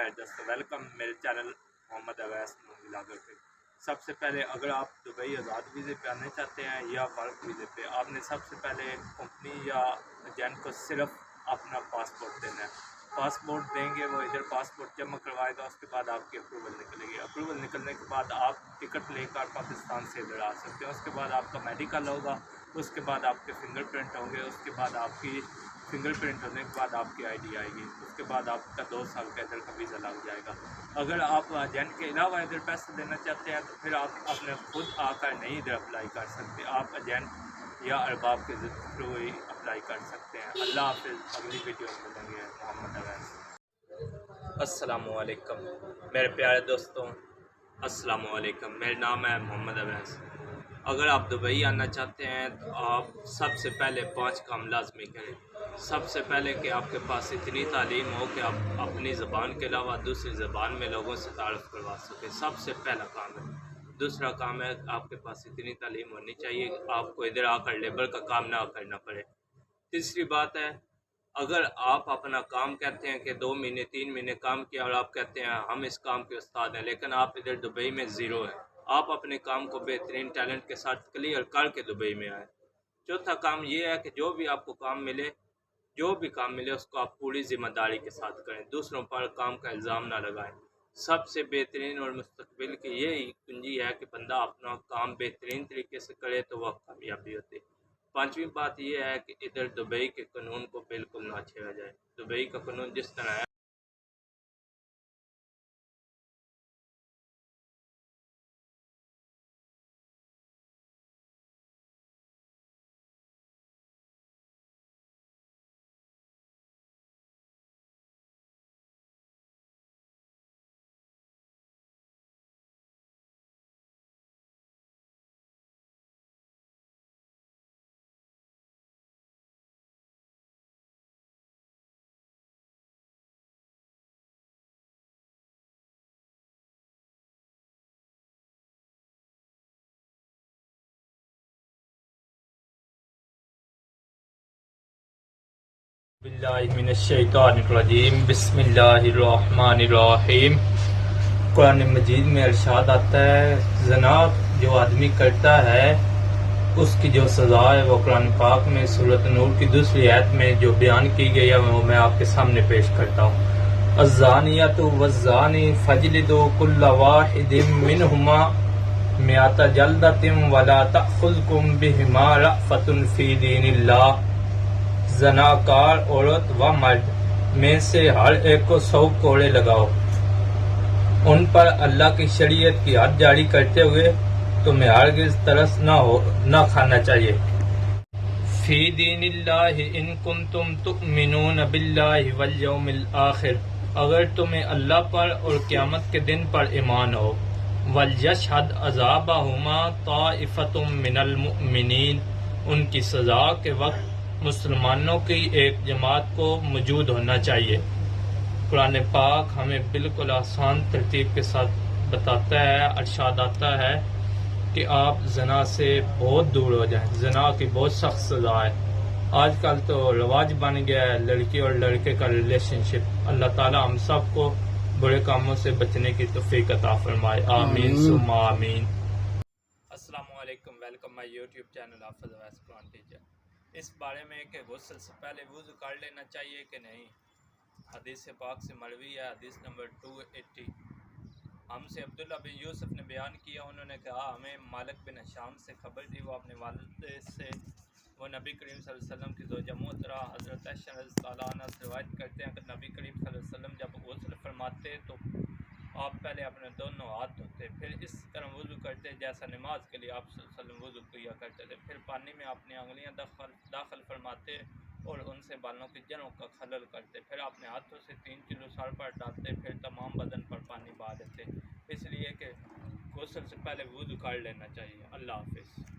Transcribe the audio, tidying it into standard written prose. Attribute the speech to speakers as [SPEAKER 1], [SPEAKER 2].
[SPEAKER 1] پیارے دوستوں، ویلکم میرے چینل محمد اویس ولاگر پہ۔ سب سے پہلے اگر آپ دبئی آزاد ویزے پہ آنا چاہتے ہیں یا ورک ویزے پہ، آپ نے سب سے پہلے کمپنی یا ایجنٹ کو صرف اپنا پاسپورٹ دینا ہے۔ پاسپورٹ دیں گے، وہ ادھر پاسپورٹ جمع کروائے گا، اس کے بعد آپ کی اپروول نکلے گی۔ اپروول نکلنے کے بعد آپ ٹکٹ لے کر پاکستان سے ادھر آ سکتے ہیں۔ اس کے بعد آپ کا میڈیکل ہوگا، اس کے بعد آپ کے فنگر پرنٹ ہوں گے، اس کے بعد آپ کی فنگر پرنٹ ہونے کے بعد آپ کی آئی ڈی آئے گی، اس کے بعد آپ کا 2 سال کا ادھر کا ویزا لگ جائے گا۔ اگر آپ ایجنٹ کے علاوہ ادھر پیسے دینا چاہتے ہیں تو پھر آپ اپنے خود آ کر نہیں ادھر اپلائی کر سکتے، آپ ایجنٹ یا ارباب کے تھرو ہی اپلائی کر سکتے ہیں۔ اللہ حافظ، اگلی ویڈیو میں ملیں گے۔ محمد اویس۔ السلام علیکم میرے پیارے دوستوں، السلام علیکم، میرا نام ہے محمد اویس۔ اگر آپ دبئی آنا چاہتے ہیں تو آپ سب سے پہلے 5 کام لازمی کریں۔ سب سے پہلے کہ آپ کے پاس اتنی تعلیم ہو کہ آپ اپنی زبان کے علاوہ دوسری زبان میں لوگوں سے تعارف کروا سکیں، سب سے پہلا کام ہے۔ دوسرا کام ہے آپ کے پاس اتنی تعلیم ہونی چاہیے کہ آپ کو ادھر آ کر لیبر کا کام نہ کرنا پڑے۔ تیسری بات ہے، اگر آپ اپنا کام کہتے ہیں کہ 2 مہینے 3 مہینے کام کیا اور آپ کہتے ہیں ہم اس کام کے استاد ہیں، لیکن آپ ادھر دبئی میں زیرو ہیں، آپ اپنے کام کو بہترین ٹیلنٹ کے ساتھ کلیئر کر کے دبئی میں آئیں۔ چوتھا کام یہ ہے کہ جو بھی آپ کو کام ملے اس کو آپ پوری ذمہ داری کے ساتھ کریں، دوسروں پر کام کا الزام نہ لگائیں۔ سب سے بہترین اور مستقبل کی یہی کنجی ہے کہ بندہ اپنا کام بہترین طریقے سے کرے تو وہ کامیابی ہوتی ہے۔ 5ویں بات یہ ہے کہ ادھر دبئی کے قانون کو بالکل نہ چھیڑا جائے۔ دبئی کا قانون جس طرح ہے باللہ من الشیطان الرجیم، بسم اللہ الرحمن الرحیم۔ قرآن مجید میں ارشاد آتا ہے، زنا جو آدمی کرتا ہے اس کی جو سزا ہے وہ قرآن پاک میں سورۃ نور کی 2 آیت میں جو بیان کی گئی ہے وہ میں آپ کے سامنے پیش کرتا ہوں۔ الزانیۃ والزانی فاجلدوا کل واحد منہما 100 جلدۃ ولا تأخذکم بہما رأفۃ فی دین اللہ۔ زناکار عورت و مرد میں سے ہر ایک کو 100 کوڑے لگاؤ، ان پر اللہ کی شریعت کی حد جاری کرتے ہوئے تمہیں ہرگز ترس نہ کھانا چاہیے۔ فی دین اللہ ان کنتم تؤمنون باللہ والیوم الآخر، اگر تمہیں اللہ پر اور قیامت کے دن پر ایمان ہو۔ ولیشہد عذابہما طائفۃ من المؤمنین، ان کی سزا کے وقت مسلمانوں کی ایک جماعت کو موجود ہونا چاہیے۔ قرآن پاک ہمیں بالکل آسان ترتیب کے ساتھ بتاتا ہے، ارشاد آتا ہے کہ آپ زنا سے بہت دور ہو جائیں۔ زنا کی بہت سخت سزا ہے۔ آج کل تو رواج بن گیا ہے لڑکی اور لڑکے کا ریلیشن شپ۔ اللہ تعالی ہم سب کو برے کاموں سے بچنے کی توفیق عطا فرمائے، آمین ثم آمین۔ السلام علیکم، ویلکم مائی یوٹیوب چینل حافظ اویس قرآن ٹیچر۔ اس بارے میں کہ غسل سے پہلے وضو کر لینا چاہیے کہ نہیں، حدیث پاک سے مروی ہے، حدیث نمبر 280۔ ہم سے عبداللہ بن یوسف نے بیان کیا، انہوں نے کہا ہمیں مالک بن ہشام سے خبر دی، وہ اپنے والد سے، وہ نبی کریم صلی اللہ علیہ وسلم کی زوجہ محترمہ حضرت عائشہ رضی اللہ عنہ سے روایت کرتے ہیں کہ نبی کریم صلی اللہ علیہ وسلم جب غسل فرماتے تو آپ پہلے اپنے دونوں ہاتھ دھوتے، پھر اس طرح وضو کرتے جیسا نماز کے لیے آپ صلی اللہ علیہ وسلم وضو کیا کرتے تھے، پھر پانی میں اپنی انگلیاں داخل فرماتے اور ان سے بالوں کی جڑوں کا خلل کرتے، پھر اپنے ہاتھوں سے 3 چلو سر پر ڈالتے، پھر تمام بدن پر پانی بہا دیتے، اس لیے کہ غسل سے پہلے وضو کر لینا چاہیے۔ اللہ حافظ۔